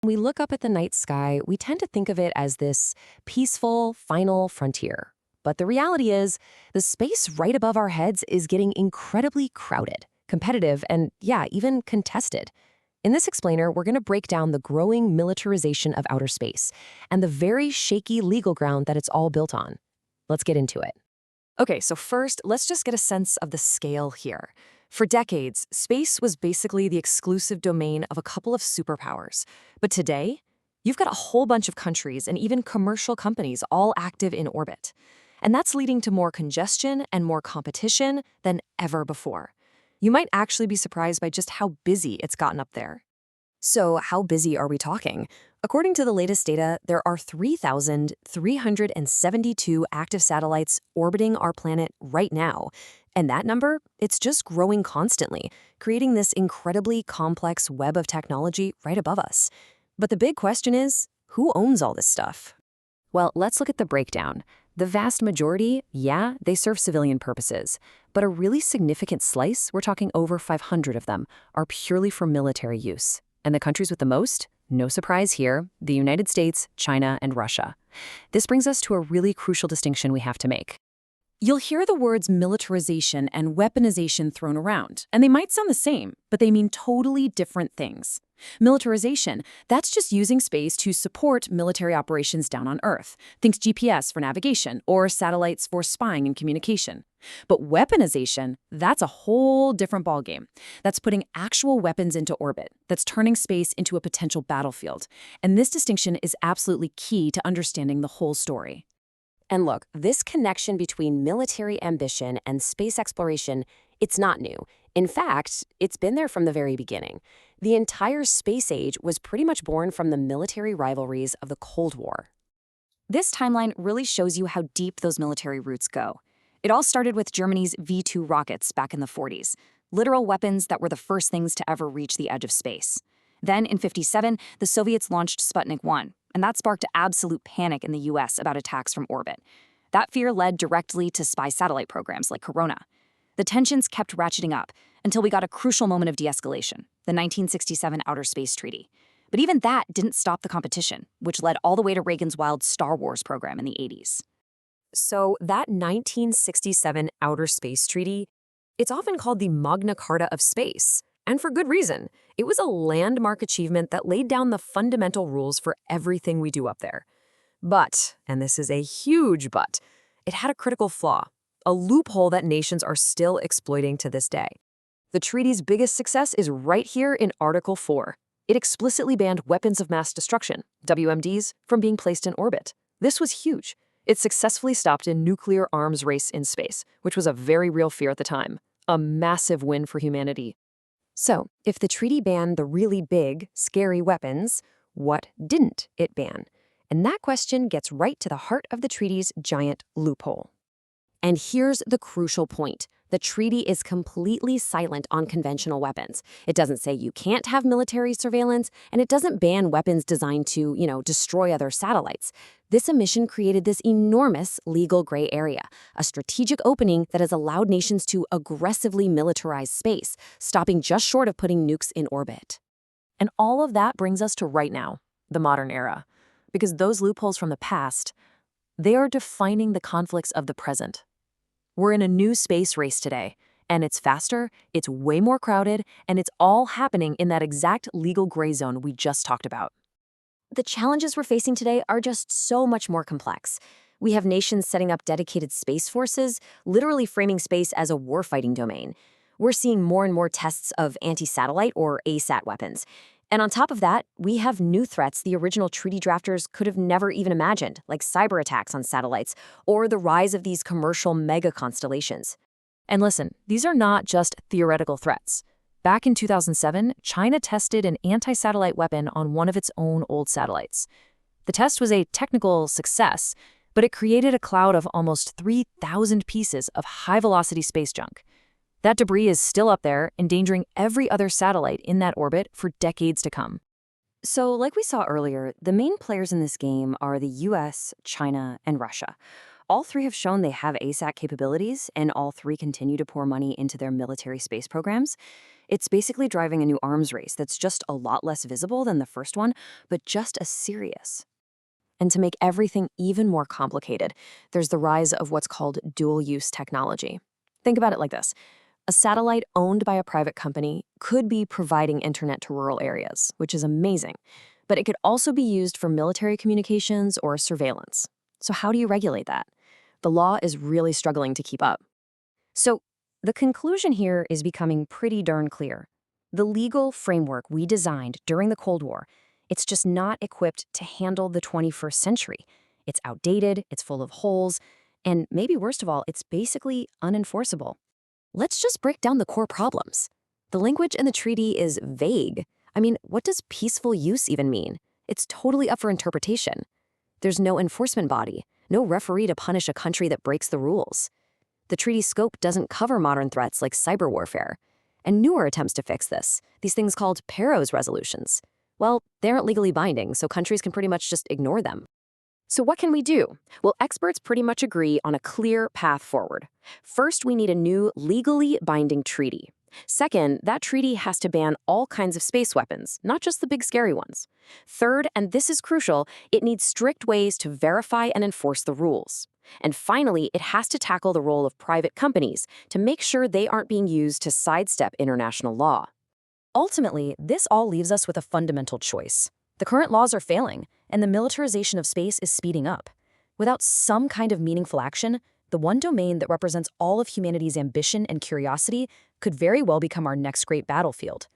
When we look up at the night sky, we tend to think of it as this peaceful, final frontier. But the reality is, the space right above our heads is getting incredibly crowded, competitive, and yeah, even contested. In this explainer, we're going to break down the growing militarization of outer space and the very shaky legal ground that it's all built on. Let's get into it. Okay, so first, let's just get a sense of the scale here. For decades, space was basically the exclusive domain of a couple of superpowers. But today, you've got a whole bunch of countries and even commercial companies all active in orbit. And that's leading to more congestion and more competition than ever before. You might actually be surprised by just how busy it's gotten up there. So how busy are we talking? According to the latest data, there are 3,372 active satellites orbiting our planet right now. And that number, it's just growing constantly, creating this incredibly complex web of technology right above us. But the big question is, who owns all this stuff? Well, let's look at the breakdown. The vast majority, yeah, they serve civilian purposes. But a really significant slice, we're talking over 500 of them, are purely for military use. And the countries with the most? No surprise here, the United States, China, and Russia. This brings us to a really crucial distinction we have to make. You'll hear the words militarization and weaponization thrown around, and they might sound the same, but they mean totally different things. Militarization, that's just using space to support military operations down on Earth. Think GPS for navigation or satellites for spying and communication. But weaponization, that's a whole different ballgame. That's putting actual weapons into orbit. That's turning space into a potential battlefield. And this distinction is absolutely key to understanding the whole story. And look, this connection between military ambition and space exploration, it's not new. In fact, it's been there from the very beginning. The entire space age was pretty much born from the military rivalries of the Cold War. This timeline really shows you how deep those military roots go. It all started with Germany's V-2 rockets back in the 40s, literal weapons that were the first things to ever reach the edge of space. Then, in '57, the Soviets launched Sputnik 1, and that sparked absolute panic in the US about attacks from orbit. That fear led directly to spy satellite programs like Corona. The tensions kept ratcheting up until we got a crucial moment of de-escalation, the 1967 Outerspace Treaty. But even that didn't stop the competition, which led all the way to Reagan's wild Star Wars program in the '80s. So that 1967 Outer Space Treaty, it's often called the Magna Carta of space. And for good reason. It was a landmark achievement that laid down the fundamental rules for everything we do up there. But, and this is a huge but, it had a critical flaw, a loophole that nations are still exploiting to this day. The treaty's biggest success is right here in Article 4. It explicitly banned weapons of mass destruction, WMDs, from being placed in orbit. This was huge. It successfully stopped a nuclear arms race in space, which was a very real fear at the time. A massive win for humanity. So, if the treaty banned the really big, scary weapons, what didn't it ban? And that question gets right to the heart of the treaty's giant loophole. And here's the crucial point. The treaty is completely silent on conventional weapons. It doesn't say you can't have military surveillance, and it doesn't ban weapons designed to, destroy other satellites. This omission created this enormous legal gray area, a strategic opening that has allowed nations to aggressively militarize space, stopping just short of putting nukes in orbit. And all of that brings us to right now, the modern era. Because those loopholes from the past, they are defining the conflicts of the present. We're in a new space race today, and it's faster, it's way more crowded, and it's all happening in that exact legal gray zone we just talked about. The challenges we're facing today are just so much more complex. We have nations setting up dedicated space forces, literally framing space as a warfighting domain. We're seeing more and more tests of anti-satellite or ASAT weapons. And on top of that, we have new threats the original treaty drafters could have never even imagined, like cyber attacks on satellites or the rise of these commercial mega constellations. And listen, these are not just theoretical threats. Back in 2007, China tested an anti-satellite weapon on one of its own old satellites. The test was a technical success, but it created a cloud of almost 3,000 pieces of high-velocity space junk. That debris is still up there, endangering every other satellite in that orbit for decades to come. So, like we saw earlier, the main players in this game are the US, China, and Russia. all three have shown they have ASAT capabilities, and all three continue to pour money into their military space programs. It's basically driving a new arms race that's just a lot less visible than the first one, but just as serious. And to make everything even more complicated, there's the rise of what's called dual-use technology. Think about it like this. A satellite owned by a private company could be providing internet to rural areas, which is amazing, but it could also be used for military communications or surveillance. So how do you regulate that? The law is really struggling to keep up. So the conclusion here is becoming pretty darn clear. The legal framework we designed during the Cold War, it's just not equipped to handle the 21st century. It's outdated, it's full of holes, and maybe worst of all, it's basically unenforceable. Let's just break down the core problems. The language in the treaty is vague. I mean, what does peaceful use even mean? It's totally up for interpretation. There's no enforcement body, no referee to punish a country that breaks the rules. The treaty scope doesn't cover modern threats like cyber warfare. And newer attempts to fix this, these things called Paros resolutions, well, they aren't legally binding, so countries can pretty much just ignore them. So what can we do? Well, experts pretty much agree on a clear path forward. First, we need a new legally binding treaty. Second, that treaty has to ban all kinds of space weapons, not just the big scary ones. Third, and this is crucial, it needs strict ways to verify and enforce the rules. And finally, it has to tackle the role of private companies to make sure they aren't being used to sidestep international law. Ultimately, this all leaves us with a fundamental choice. The current laws are failing, and the militarization of space is speeding up. Without some kind of meaningful action, the one domain that represents all of humanity's ambition and curiosity could very well become our next great battlefield.